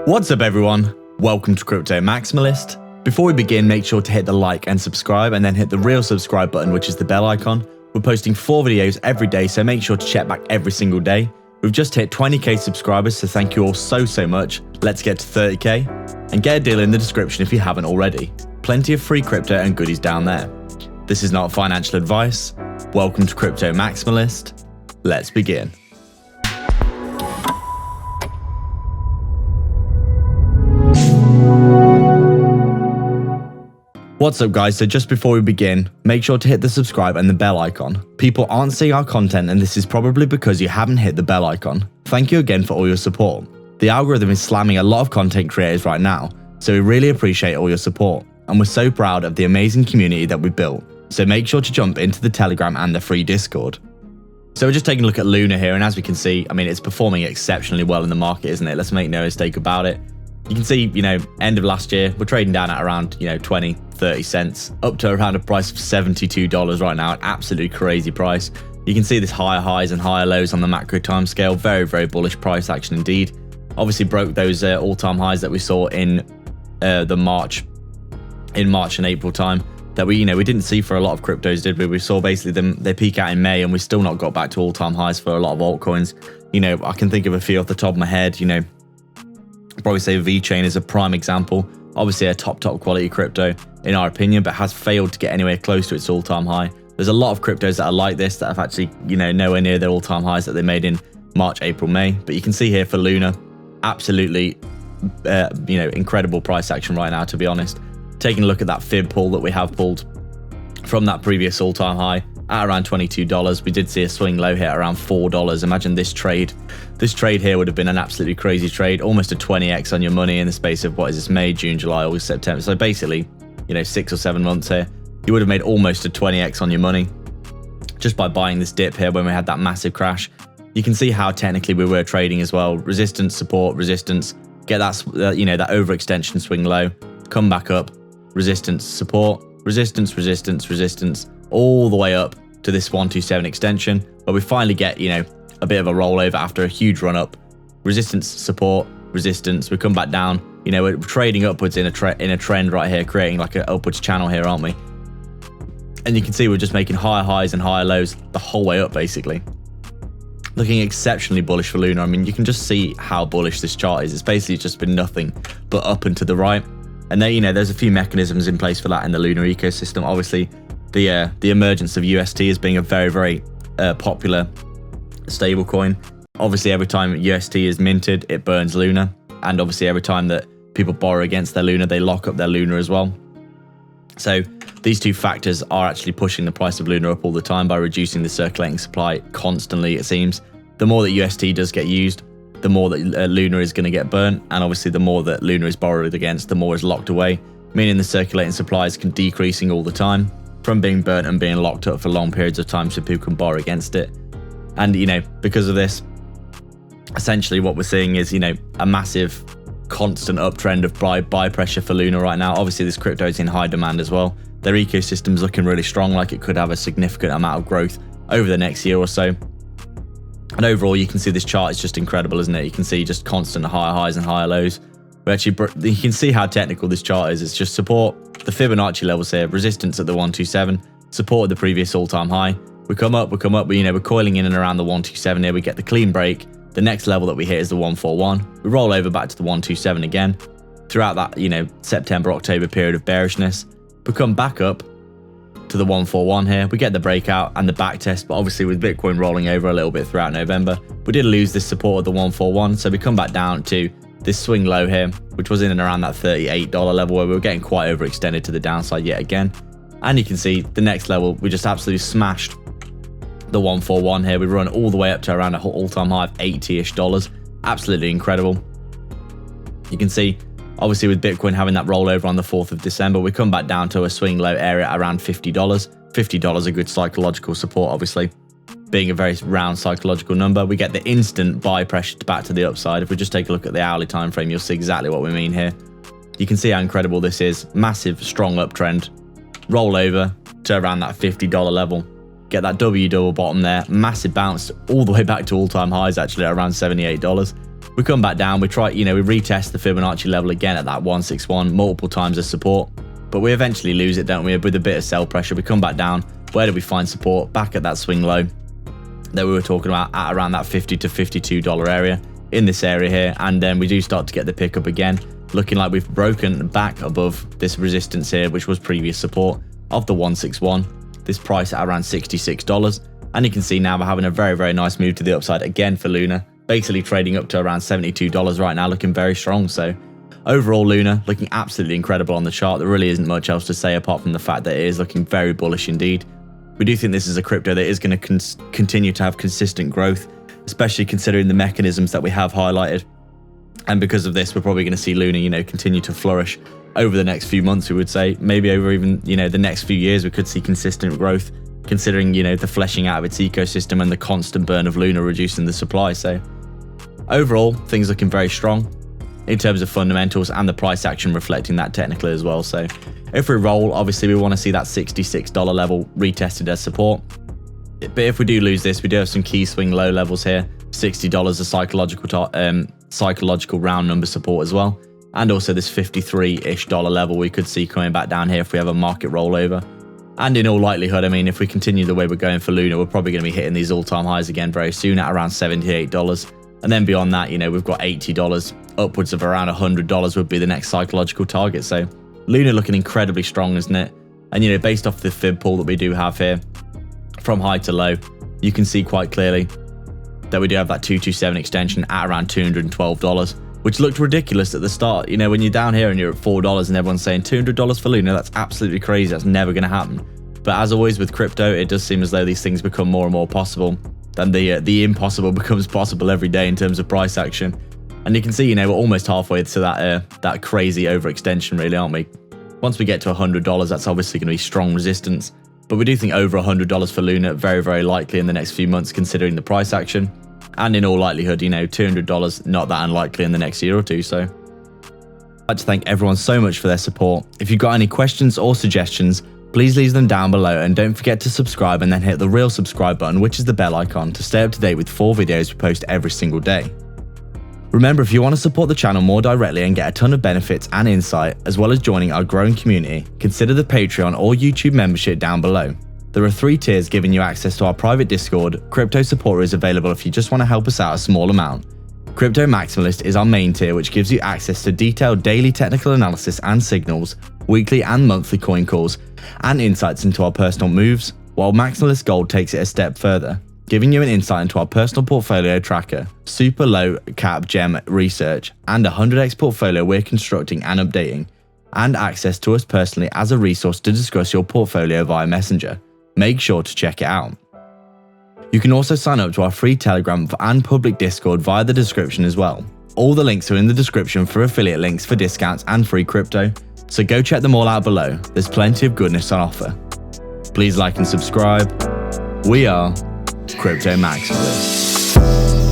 What's up everyone? Welcome to Crypto Maximalist. Before we begin, make sure to hit the like and subscribe and then hit the real subscribe button, which is the bell icon. We're posting 4 videos every day, so make sure to check back every single day. We've just hit 20k subscribers, so thank you all so much. Let's get to 30k and get a deal in the description if you haven't already. Plenty of free crypto and goodies down there. This is not financial advice. Welcome to Crypto Maximalist. Let's begin. What's up guys, so just before we begin, make sure to hit the subscribe and the bell icon. People aren't seeing our content and this is probably because you haven't hit the bell icon. Thank you again for all your support. The algorithm is slamming a lot of content creators right now, so we really appreciate all your support. And we're so proud of the amazing community that we built, so make sure to jump into the Telegram and the free Discord. So we're just taking a look at Luna here, and as we can see, I mean, it's performing exceptionally well in the market, isn't it? Let's make no mistake about it. You can see, end of last year, we're trading down at around, 20, 30 cents, up to around a price of $72 right now, an absolutely crazy price. You can see this higher highs and higher lows on the macro time scale, very bullish price action indeed. Obviously broke those all-time highs that we saw in March and April time that we didn't see for a lot of cryptos, did we? We saw basically they peak out in May and we still not got back to all-time highs for a lot of altcoins. I can think of a few off the top of my head, probably say VeChain is a prime example. Obviously a top quality crypto in our opinion, but has failed to get anywhere close to its all-time high. There's a lot of cryptos that are like this that have actually, nowhere near their all-time highs that they made in March, April, May. But you can see here for Luna, absolutely, incredible price action right now, to be honest. Taking a look at that fib pull that we have pulled from that previous all-time high at around $22. We did see a swing low here around $4. Imagine this trade. This trade here would have been an absolutely crazy trade, almost a 20x on your money in the space of, what is this, May, June, July, August, September. So basically, 6 or 7 months here, you would have made almost a 20x on your money just by buying this dip here when we had that massive crash. You can see how technically we were trading as well. Resistance, support, resistance, get that, that overextension swing low, come back up, resistance, support, resistance, all the way up to this 127 extension, where we finally get, a bit of a rollover after a huge run up. Resistance, support, resistance, we come back down. We're trading upwards in a trend right here, creating like an upwards channel here, aren't we? And you can see we're just making higher highs and higher lows the whole way up, basically. Looking exceptionally bullish for Luna. I mean, you can just see how bullish this chart is. It's basically just been nothing but up and to the right. And there, there's a few mechanisms in place for that in the Luna ecosystem. Obviously, the emergence of UST as being a very popular stable coin. Obviously, every time UST is minted, it burns Luna. And obviously, every time that people borrow against their Luna, they lock up their Luna as well. So these two factors are actually pushing the price of Luna up all the time by reducing the circulating supply constantly, it seems. The more that UST does get used, the more that Luna is going to get burnt. And obviously, the more that Luna is borrowed against, the more is locked away, meaning the circulating supply is decreasing all the time from being burnt and being locked up for long periods of time so people can borrow against it. And, because of this, essentially what we're seeing is, a massive constant uptrend of buy pressure for Luna right now. Obviously, this crypto is in high demand as well. Their ecosystem is looking really strong, like it could have a significant amount of growth over the next year or so. And overall, you can see this chart is just incredible, isn't it? You can see just constant higher highs and higher lows. You can see how technical this chart is. It's just support, the Fibonacci levels here, resistance at the 127, support at the previous all-time high. We come up, we're coiling in and around the 127 here. We get the clean break. The next level that we hit is the 141. We roll over back to the 127 again. Throughout that, September, October period of bearishness, we come back up to the 141 here. We get the breakout and the back test, but obviously with Bitcoin rolling over a little bit throughout November, we did lose this support of the 141. So we come back down to this swing low here, which was in and around that $38 level where we were getting quite overextended to the downside yet again. And you can see the next level, we just absolutely smashed the 141 here. We run all the way up to around an all-time high of $80-ish. Absolutely incredible. You can see, obviously with Bitcoin having that rollover on the 4th of December, we come back down to a swing low area at around $50. $50 a good psychological support, obviously. Being a very round psychological number, we get the instant buy pressure back to the upside. If we just take a look at the hourly time frame, you'll see exactly what we mean here. You can see how incredible this is. Massive, strong uptrend. Roll over to around that $50 level. Get that W double bottom there. Massive bounce all the way back to all-time highs, actually, at around $78. We come back down, we try, we retest the Fibonacci level again at that 161 multiple times as support, but we eventually lose it, don't we? With a bit of sell pressure, we come back down. Where do we find support? Back at that swing low that we were talking about, at around that $50 to $52 area, in this area here, and then we do start to get the pickup again, looking like we've broken back above this resistance here, which was previous support of the 161. This price at around $66, and you can see now we're having a very, very nice move to the upside again for Luna, basically trading up to around $72 right now, looking very strong. So overall, Luna looking absolutely incredible on the chart. There really isn't much else to say apart from the fact that it is looking very bullish indeed. We do think this is a crypto that is going to continue to have consistent growth, especially considering the mechanisms that we have highlighted. And because of this, we're probably going to see Luna, continue to flourish over the next few months, we would say. Maybe over even, the next few years, we could see consistent growth, considering, the fleshing out of its ecosystem and the constant burn of Luna reducing the supply. So overall, things looking very strong in terms of fundamentals, and the price action reflecting that technically as well. So if we roll, obviously we want to see that $66 level retested as support. But if we do lose this, we do have some key swing low levels here. $60 a psychological round number support as well. And also this $53-ish level we could see coming back down here if we have a market rollover. And in all likelihood, if we continue the way we're going for Luna, we're probably going to be hitting these all-time highs again very soon at around $78. And then beyond that, we've got $80, upwards of around $100 would be the next psychological target. So Luna looking incredibly strong, isn't it? And, based off the fib pool that we do have here, from high to low, you can see quite clearly that we do have that 227 extension at around $212, which looked ridiculous at the start. When you're down here and you're at $4 and everyone's saying $200 for Luna, that's absolutely crazy. That's never going to happen. But as always with crypto, it does seem as though these things become more and more possible. Then the impossible becomes possible every day in terms of price action. And you can see, we're almost halfway to that crazy overextension, really, aren't we? Once we get to $100, that's obviously going to be strong resistance. But we do think over $100 for Luna, very, very likely in the next few months, considering the price action. And in all likelihood, $200, not that unlikely in the next year or two. So I'd like to thank everyone so much for their support. If you've got any questions or suggestions, please leave them down below, and don't forget to subscribe and then hit the real subscribe button, which is the bell icon, to stay up to date with 4 videos we post every single day. Remember, if you want to support the channel more directly and get a ton of benefits and insight, as well as joining our growing community, consider the Patreon or YouTube membership down below. There are 3 tiers giving you access to our private Discord. Crypto Supporter is available if you just want to help us out a small amount. Crypto Maximalist is our main tier, which gives you access to detailed daily technical analysis and signals, weekly and monthly coin calls, and insights into our personal moves, while Maximalist Gold takes it a step further, giving you an insight into our personal portfolio tracker, super low cap gem research, and a 100x portfolio we're constructing and updating, and access to us personally as a resource to discuss your portfolio via Messenger. Make sure to check it out. You can also sign up to our free Telegram and public Discord via the description as well. All the links are in the description for affiliate links for discounts and free crypto, so go check them all out below. There's plenty of goodness on offer. Please like and subscribe. We are Crypto Maximalists.